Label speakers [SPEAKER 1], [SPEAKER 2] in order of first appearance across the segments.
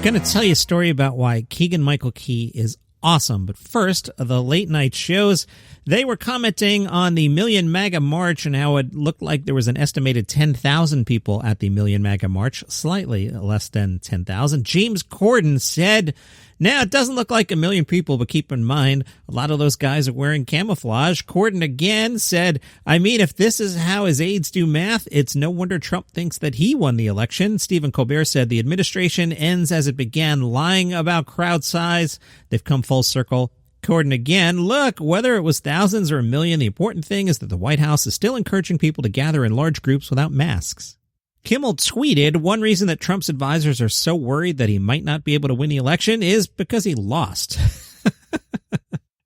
[SPEAKER 1] Going to tell you a story about why Keegan-Michael Key is awesome. But first, the late night shows, they were commenting on the Million MAGA March and how it looked like there was an estimated 10,000 people at the Million MAGA March, slightly less than 10,000. James Corden said, now, it doesn't look like a million people, but keep in mind, a lot of those guys are wearing camouflage. Corden again said, I mean, if this is how his aides do math, it's no wonder Trump thinks that he won the election. Stephen Colbert said the administration ends as it began, lying about crowd size. They've come full circle. Corden again, look, whether it was thousands or a million, the important thing is that the White House is still encouraging people to gather in large groups without masks. Kimmel tweeted, one reason that Trump's advisors are so worried that he might not be able to win the election is because he lost.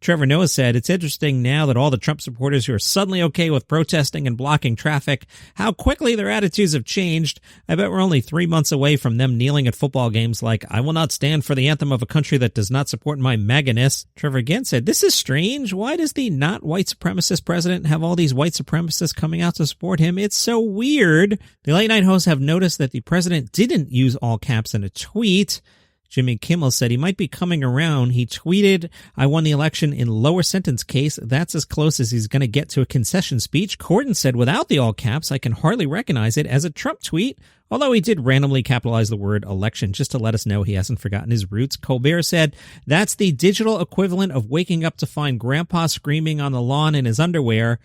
[SPEAKER 1] Trevor Noah said, it's interesting now that all the Trump supporters who are suddenly okay with protesting and blocking traffic, how quickly their attitudes have changed. I bet we're only 3 months away from them kneeling at football games like, I will not stand for the anthem of a country that does not support my MAGA-ness. Trevor again said, this is strange. Why does the not white supremacist president have all these white supremacists coming out to support him? It's so weird. The late night hosts have noticed that the president didn't use all caps in a tweet. Jimmy Kimmel said he might be coming around. He tweeted, I won the election in lower sentence case. That's as close as he's going to get to a concession speech. Corden said, without the all caps, I can hardly recognize it as a Trump tweet, although he did randomly capitalize the word election just to let us know he hasn't forgotten his roots. Colbert said, that's the digital equivalent of waking up to find grandpa screaming on the lawn in his underwear.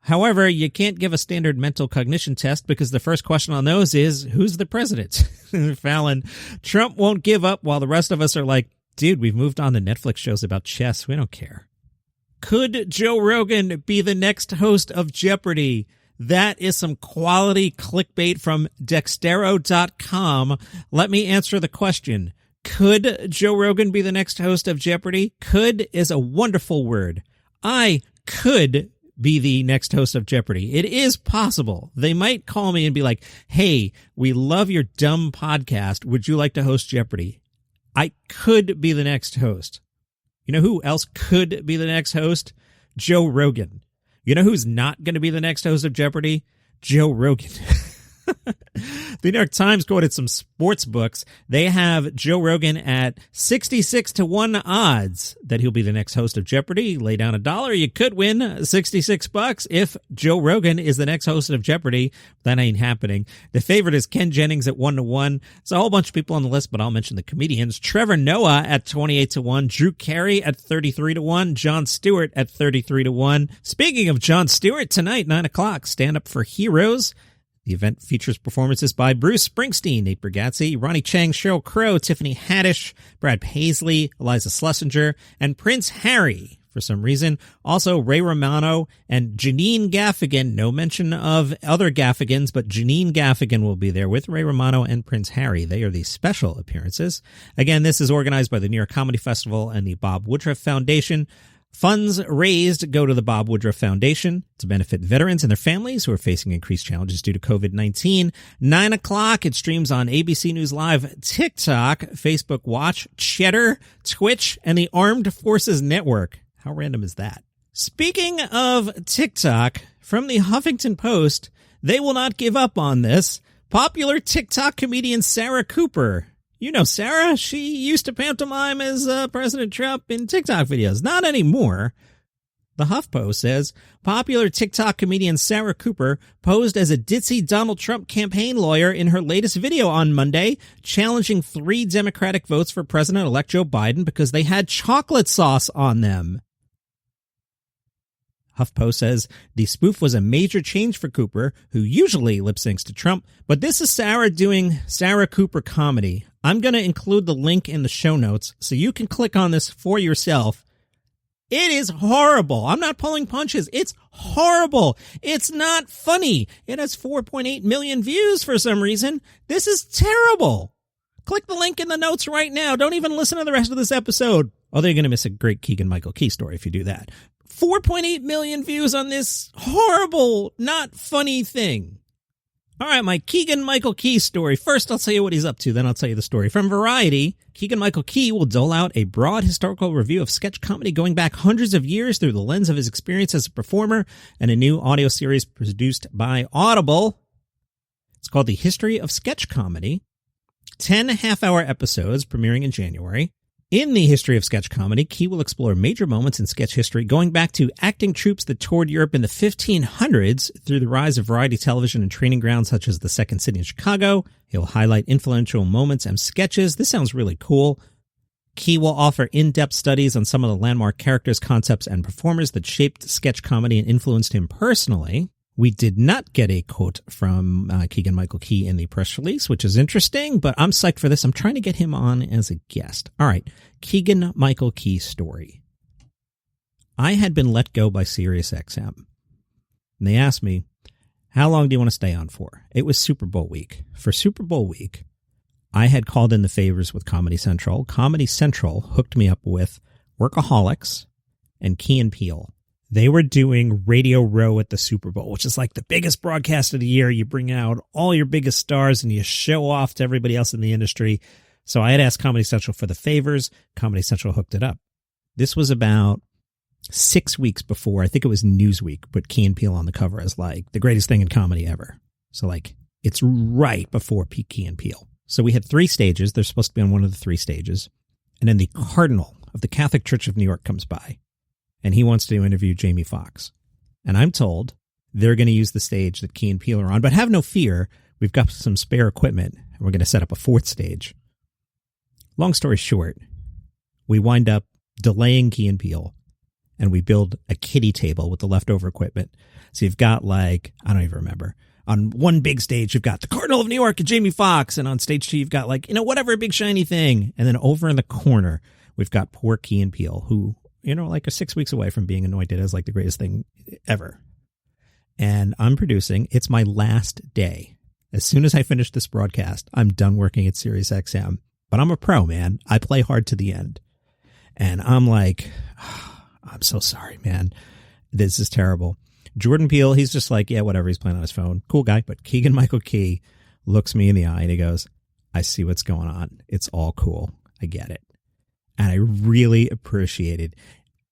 [SPEAKER 1] However, you can't give a standard mental cognition test because the first question on those is, who's the president? Fallon, Trump won't give up while the rest of us are like, dude, we've moved on to Netflix shows about chess. We don't care. Could Joe Rogan be the next host of Jeopardy? That is some quality clickbait from Dextero.com. Let me answer the question. Could Joe Rogan be the next host of Jeopardy? Could is a wonderful word. I could be the next host of Jeopardy. It is possible. They might call me and be like, hey, we love your dumb podcast. Would you like to host Jeopardy? I could be the next host. You know who else could be the next host? Joe Rogan. You know who's not going to be the next host of Jeopardy? Joe Rogan. The New York Times quoted some sports books. They have Joe Rogan at 66-1 odds that he'll be the next host of Jeopardy. Lay down $1. You could win $66 if Joe Rogan is the next host of Jeopardy. That ain't happening. The favorite is Ken Jennings at 1-1. It's a whole bunch of people on the list, but I'll mention the comedians. Trevor Noah at 28-1. Drew Carey at 33-1. Jon Stewart at 33-1. Speaking of Jon Stewart, tonight, 9 o'clock, Stand Up for Heroes. The event features performances by Bruce Springsteen, Nate Bargatze, Ronny Chieng, Sheryl Crow, Tiffany Haddish, Brad Paisley, Iliza Shlesinger, and Prince Harry. For some reason, also Ray Romano and Jeannie Gaffigan. No mention of other Gaffigans, but Jeannie Gaffigan will be there with Ray Romano and Prince Harry. They are the special appearances. Again, this is organized by the New York Comedy Festival and the Bob Woodruff Foundation. Funds raised go to the Bob Woodruff Foundation to benefit veterans and their families who are facing increased challenges due to COVID-19. 9 o'clock, it streams on ABC News Live, TikTok, Facebook Watch, Cheddar, Twitch, and the Armed Forces Network. How random is that? Speaking of TikTok, from the Huffington Post, they will not give up on this. Popular TikTok comedian Sarah Cooper. You know Sarah, she used to pantomime as President Trump in TikTok videos. Not anymore. The HuffPo says, popular TikTok comedian Sarah Cooper posed as a ditzy Donald Trump campaign lawyer in her latest video on Monday, challenging 3 Democratic votes for President-elect Joe Biden because they had chocolate sauce on them. HuffPo says the spoof was a major change for Cooper, who usually lip-syncs to Trump, but this is Sarah doing Sarah Cooper comedy. I'm going to include the link in the show notes so you can click on this for yourself. It is horrible. I'm not pulling punches. It's horrible. It's not funny. It has 4.8 million views for some reason. This is terrible. Click the link in the notes right now. Don't even listen to the rest of this episode. Although you're going to miss a great Keegan-Michael Key story if you do that. 4.8 million views on this horrible, not funny thing. All right, my Keegan-Michael Key story. First, I'll tell you what he's up to, then I'll tell you the story. From Variety, Keegan-Michael Key will dole out a broad historical review of sketch comedy going back hundreds of years through the lens of his experience as a performer and a new audio series produced by Audible. It's called The History of Sketch Comedy. 10 half-hour episodes premiering in January. In the history of sketch comedy, Key will explore major moments in sketch history, going back to acting troupes that toured Europe in the 1500s through the rise of variety television and training grounds such as the Second City in Chicago. He'll highlight influential moments and sketches. This sounds really cool. Key will offer in-depth studies on some of the landmark characters, concepts, and performers that shaped sketch comedy and influenced him personally. We did not get a quote from Keegan-Michael Key in the press release, which is interesting, but I'm psyched for this. I'm trying to get him on as a guest. All right, Keegan-Michael Key story. I had been let go by SiriusXM, and they asked me, how long do you want to stay on for? It was Super Bowl week. For Super Bowl week, I had called in the favors with Comedy Central. Comedy Central hooked me up with Workaholics and Key and Peele. They were doing Radio Row at the Super Bowl, which is like the biggest broadcast of the year. You bring out all your biggest stars and you show off to everybody else in the industry. So I had asked Comedy Central for the favors. Comedy Central hooked it up. This was about 6 weeks before, I think it was Newsweek, put Key and Peele on the cover as like the greatest thing in comedy ever. So like it's right before Key and Peele. So we had 3 stages. They're supposed to be on one of the 3 stages. And then the Cardinal of the Catholic Church of New York comes by. And he wants to interview Jamie Foxx. And I'm told they're going to use the stage that Key and Peele are on. But have no fear, we've got some spare equipment, and we're going to set up a 4th stage. Long story short, we wind up delaying Key and Peele, and we build a kiddie table with the leftover equipment. So you've got like, I don't even remember. On one big stage, you've got the Cardinal of New York and Jamie Foxx. And on stage 2, you've got like, whatever, a big shiny thing. And then over in the corner, we've got poor Key and Peele, who, like are 6 weeks away from being anointed as like the greatest thing ever. And I'm producing. It's my last day. As soon as I finish this broadcast, I'm done working at SiriusXM. But I'm a pro, man. I play hard to the end. And I'm like, I'm so sorry, man. This is terrible. Jordan Peele, he's just like, yeah, whatever. He's playing on his phone. Cool guy. But Keegan-Michael Key looks me in the eye and he goes, I see what's going on. It's all cool. I get it. And I really appreciated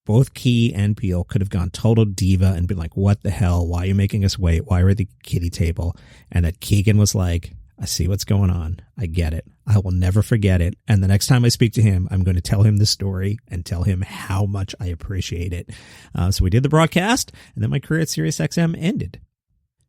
[SPEAKER 1] both Key and Peele could have gone total diva and been like, what the hell? Why are you making us wait? Why are we at the kiddie table? And that Keegan was like, I see what's going on. I get it. I will never forget it. And the next time I speak to him, I'm going to tell him the story and tell him how much I appreciate it. So we did the broadcast, and then my career at SiriusXM ended.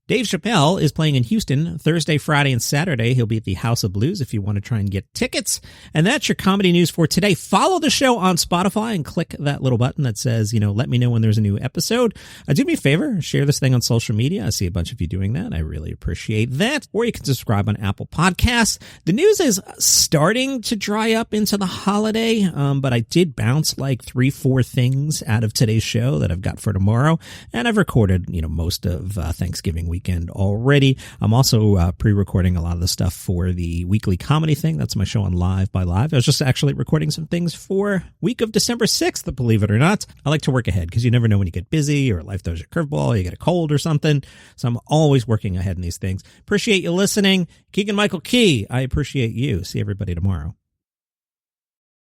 [SPEAKER 1] Dave Chappelle is playing in Houston Thursday, Friday, and Saturday. He'll be at the House of Blues if you want to try and get tickets. And that's your comedy news for today. Follow the show on Spotify and click that little button that says, let me know when there's a new episode. Do me a favor, share this thing on social media. I see a bunch of you doing that. I really appreciate that. Or you can subscribe on Apple Podcasts. The news is starting to dry up into the holiday, but I did bounce like 3-4 things out of today's show that I've got for tomorrow. And I've recorded, most of Thanksgiving weekend already. I'm also pre-recording a lot of the stuff for the weekly comedy thing. That's my show on Live by Live. I was just actually recording some things for week of December 6th, believe it or not. I like to work ahead because you never know when you get busy or life throws you a curveball, you get a cold or something. So I'm always working ahead in these things. Appreciate you listening. Keegan-Michael Key, I appreciate you. See everybody tomorrow.